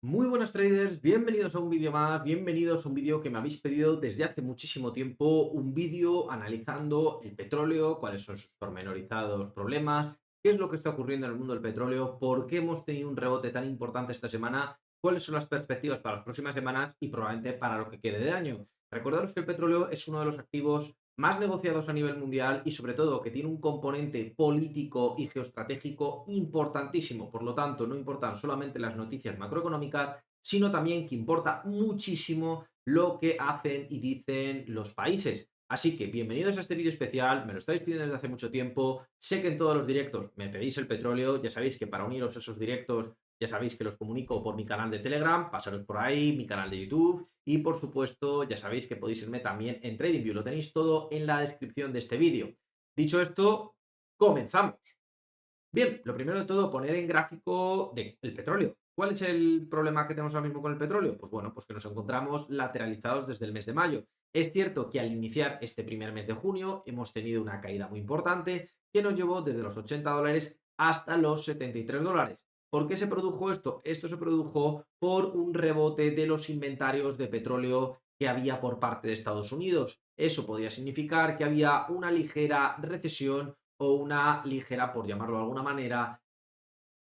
Muy buenas traders, bienvenidos a un vídeo más, bienvenidos a un vídeo que me habéis pedido desde hace muchísimo tiempo, un vídeo analizando el petróleo, cuáles son sus pormenorizados problemas, qué es lo que está ocurriendo en el mundo del petróleo, por qué hemos tenido un rebote tan importante esta semana, cuáles son las perspectivas para las próximas semanas y probablemente para lo que quede de año. Recordaros que el petróleo es uno de los activos más negociados a nivel mundial y sobre todo que tiene un componente político y geoestratégico importantísimo. Por lo tanto, no importan solamente las noticias macroeconómicas, sino también que importa muchísimo lo que hacen y dicen los países. Así que bienvenidos a este vídeo especial, me lo estáis pidiendo desde hace mucho tiempo, sé que en todos los directos me pedís el petróleo, ya sabéis que para uniros a esos directos ya sabéis que los comunico por mi canal de Telegram, pasaros por ahí, mi canal de YouTube y por supuesto ya sabéis que podéis irme también en TradingView, lo tenéis todo en la descripción de este vídeo. Dicho esto, comenzamos. Bien, lo primero de todo, poner en gráfico el petróleo. ¿Cuál es el problema que tenemos ahora mismo con el petróleo? Pues bueno, pues que nos encontramos lateralizados desde el mes de mayo. Es cierto que al iniciar este primer mes de junio hemos tenido una caída muy importante que nos llevó desde los $80 hasta los $73. ¿Por qué se produjo esto? Esto se produjo por un rebote de los inventarios de petróleo que había por parte de Estados Unidos. Eso podía significar que había una ligera recesión o una ligera, por llamarlo de alguna manera,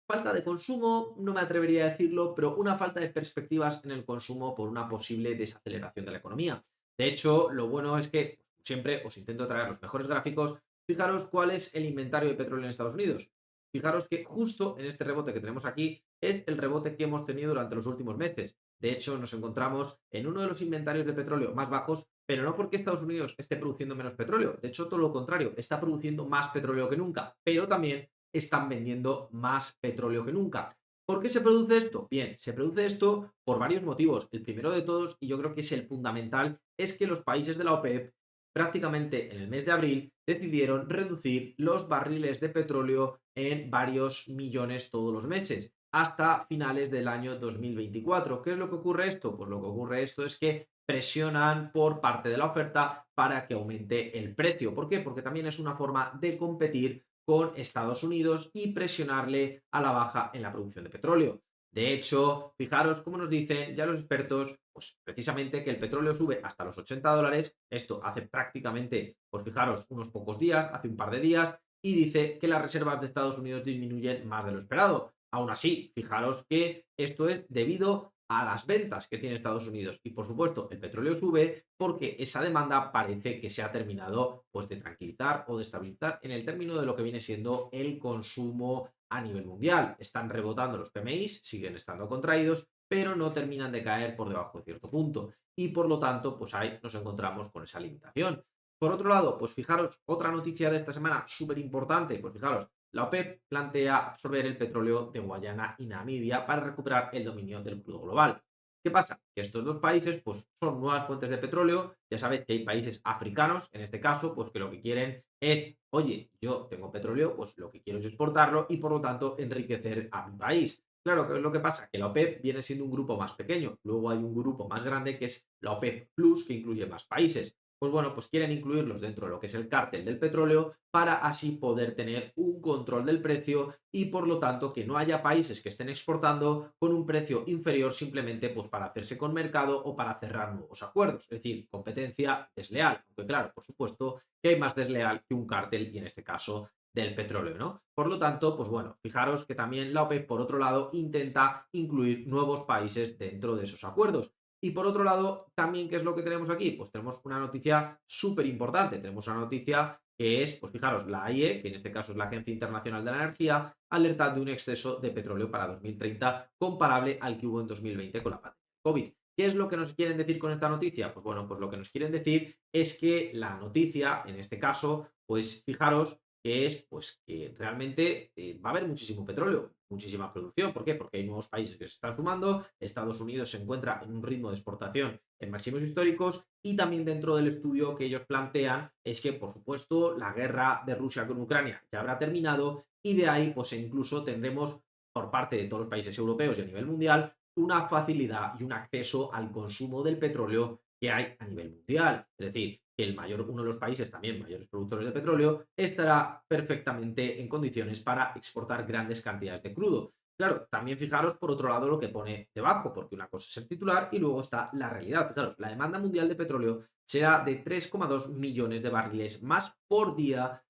falta de consumo, no me atrevería a decirlo, pero una falta de perspectivas en el consumo por una posible desaceleración de la economía. De hecho, lo bueno es que siempre os intento traer los mejores gráficos. Fijaros cuál es el inventario de petróleo en Estados Unidos. Fijaros que justo en este rebote que tenemos aquí es el rebote que hemos tenido durante los últimos meses. De hecho, nos encontramos en uno de los inventarios de petróleo más bajos, pero no porque Estados Unidos esté produciendo menos petróleo. De hecho, todo lo contrario, está produciendo más petróleo que nunca, pero también están vendiendo más petróleo que nunca. ¿Por qué se produce esto? Bien, se produce esto por varios motivos. El primero de todos, y yo creo que es el fundamental, es que los países de la OPEP prácticamente en el mes de abril decidieron reducir los barriles de petróleo en varios millones todos los meses hasta finales del año 2024. ¿Qué es lo que ocurre esto? Pues lo que ocurre esto es que presionan por parte de la oferta para que aumente el precio. ¿Por qué? Porque también es una forma de competir con Estados Unidos y presionarle a la baja en la producción de petróleo. De hecho, fijaros cómo nos dicen ya los expertos, pues precisamente que el petróleo sube hasta los $80. Esto hace prácticamente, pues fijaros, unos pocos días, hace un par de días, y dice que las reservas de Estados Unidos disminuyen más de lo esperado. Aún así, fijaros que esto es debido a las ventas que tiene Estados Unidos. Y por supuesto, el petróleo sube porque esa demanda parece que se ha terminado pues, de tranquilizar o de estabilizar en el término de lo que viene siendo el consumo a nivel mundial. Están rebotando los PMIs, siguen estando contraídos, pero no terminan de caer por debajo de cierto punto. Y por lo tanto, pues ahí nos encontramos con esa limitación. Por otro lado, pues fijaros, otra noticia de esta semana súper importante, pues fijaros, la OPEP plantea absorber el petróleo de Guayana y Namibia para recuperar el dominio del crudo global. ¿Qué pasa? Que estos dos países pues, son nuevas fuentes de petróleo. Ya sabéis que hay países africanos, en este caso, pues que lo que quieren es, oye, yo tengo petróleo, pues lo que quiero es exportarlo y por lo tanto enriquecer a mi país. Claro, ¿qué es lo que pasa? Que la OPEP viene siendo un grupo más pequeño. Luego hay un grupo más grande que es la OPEP Plus, que incluye más países. Pues bueno, pues quieren incluirlos dentro de lo que es el cártel del petróleo para así poder tener un control del precio y por lo tanto que no haya países que estén exportando con un precio inferior simplemente pues para hacerse con mercado o para cerrar nuevos acuerdos. Es decir, competencia desleal. Aunque claro, por supuesto que hay más desleal que un cártel y en este caso del petróleo, ¿no? Por lo tanto, pues bueno, fijaros que también la OPEP, por otro lado, intenta incluir nuevos países dentro de esos acuerdos. Y por otro lado, también, ¿qué es lo que tenemos aquí? Pues tenemos una noticia súper importante. Tenemos una noticia que es, pues fijaros, la AIE, que en este caso es la Agencia Internacional de la Energía, alerta de un exceso de petróleo para 2030 comparable al que hubo en 2020 con la pandemia COVID. ¿Qué es lo que nos quieren decir con esta noticia? Pues bueno, pues lo que nos quieren decir es que la noticia, en este caso, pues fijaros que es pues que realmente va a haber muchísimo petróleo, muchísima producción. ¿Por qué? Porque hay nuevos países que se están sumando, Estados Unidos se encuentra en un ritmo de exportación en máximos históricos y también dentro del estudio que ellos plantean es que, por supuesto, la guerra de Rusia con Ucrania ya habrá terminado y de ahí pues incluso tendremos por parte de todos los países europeos y a nivel mundial una facilidad y un acceso al consumo del petróleo que hay a nivel mundial. Es decir, que uno de los países también mayores productores de petróleo estará perfectamente en condiciones para exportar grandes cantidades de crudo. Claro, también fijaros por otro lado lo que pone debajo, porque una cosa es el titular y luego está la realidad. Fijaros, la demanda mundial de petróleo será de 3,2 millones de barriles más por día.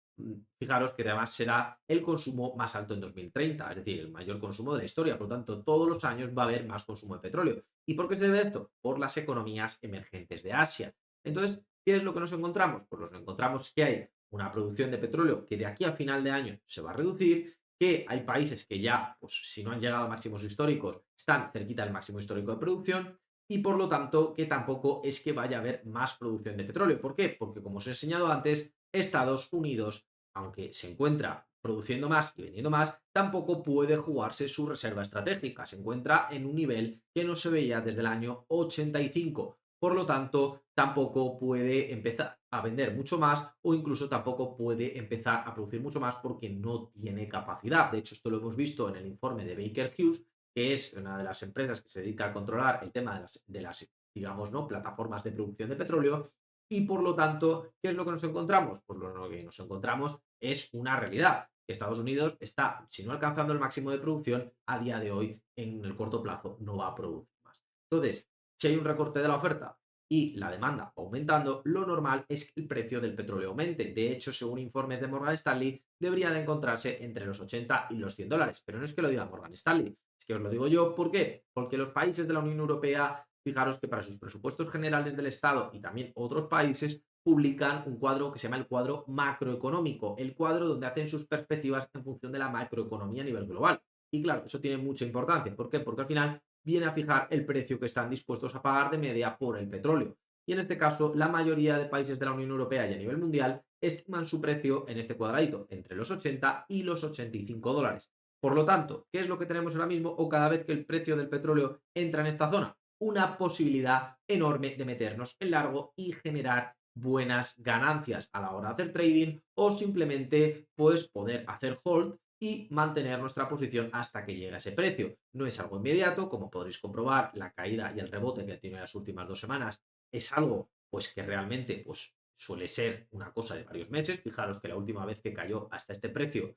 Fijaros que además será el consumo más alto en 2030, es decir, el mayor consumo de la historia. Por lo tanto, todos los años va a haber más consumo de petróleo. ¿Y por qué se debe a esto? Por las economías emergentes de Asia. Entonces, ¿qué es lo que nos encontramos? Pues nos encontramos que hay una producción de petróleo que de aquí a final de año se va a reducir, que hay países que ya, pues si no han llegado a máximos históricos, están cerquita del máximo histórico de producción y por lo tanto que tampoco es que vaya a haber más producción de petróleo. ¿Por qué? Porque como os he enseñado antes, Estados Unidos, aunque se encuentra produciendo más y vendiendo más, tampoco puede jugarse su reserva estratégica. Se encuentra en un nivel que no se veía desde el año 85. Por lo tanto, tampoco puede empezar a vender mucho más o incluso tampoco puede empezar a producir mucho más porque no tiene capacidad. De hecho, esto lo hemos visto en el informe de Baker Hughes, que es una de las empresas que se dedica a controlar el tema de las digamos, ¿no? plataformas de producción de petróleo. Y por lo tanto, ¿qué es lo que nos encontramos? Pues lo que nos encontramos es una realidad. Que Estados Unidos está, si no alcanzando el máximo de producción, a día de hoy, en el corto plazo, no va a producir más. Entonces, si hay un recorte de la oferta y la demanda aumentando, lo normal es que el precio del petróleo aumente. De hecho, según informes de Morgan Stanley, debería de encontrarse entre los 80 y los $100. Pero no es que lo diga Morgan Stanley, es que os lo digo yo. ¿Por qué? Porque los países de la Unión Europea, fijaros que para sus presupuestos generales del Estado y también otros países, publican un cuadro que se llama el cuadro macroeconómico, el cuadro donde hacen sus perspectivas en función de la macroeconomía a nivel global. Y claro, eso tiene mucha importancia. ¿Por qué? Porque al final viene a fijar el precio que están dispuestos a pagar de media por el petróleo. Y en este caso, la mayoría de países de la Unión Europea y a nivel mundial estiman su precio en este cuadradito, entre los 80 y los $85. Por lo tanto, ¿qué es lo que tenemos ahora mismo o cada vez que el precio del petróleo entra en esta zona? Una posibilidad enorme de meternos en largo y generar buenas ganancias a la hora de hacer trading o simplemente pues poder hacer hold y mantener nuestra posición hasta que llegue a ese precio. No es algo inmediato, como podréis comprobar, la caída y el rebote que tiene las últimas 2 semanas es algo pues que realmente pues suele ser una cosa de varios meses. Fijaros que la última vez que cayó hasta este precio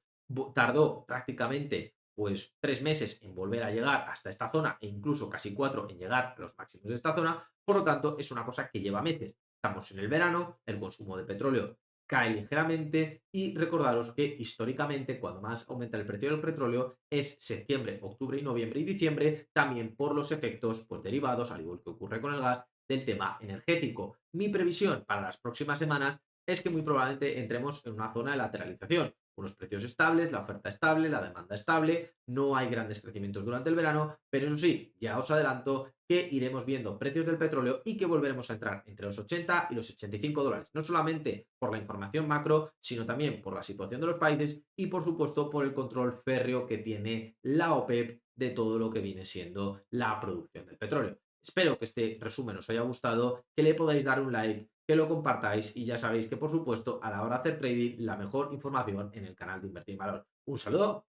tardó prácticamente pues 3 meses en volver a llegar hasta esta zona e incluso casi 4 en llegar a los máximos de esta zona. Por lo tanto, es una cosa que lleva meses. Estamos en el verano, el consumo de petróleo cae ligeramente y recordaros que históricamente cuando más aumenta el precio del petróleo es septiembre, octubre y noviembre y diciembre, también por los efectos pues, derivados, al igual que ocurre con el gas, del tema energético. Mi previsión para las próximas semanas es que muy probablemente entremos en una zona de lateralización. Unos precios estables, la oferta estable, la demanda estable, no hay grandes crecimientos durante el verano, pero eso sí, ya os adelanto que iremos viendo precios del petróleo y que volveremos a entrar entre los 80 y los $85. No solamente por la información macro, sino también por la situación de los países y, por supuesto, por el control férreo que tiene la OPEP de todo lo que viene siendo la producción del petróleo. Espero que este resumen os haya gustado, que le podáis dar un like, que lo compartáis y ya sabéis que, por supuesto, a la hora de hacer trading, la mejor información en el canal de Invertir en Valor. Un saludo,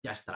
ya está.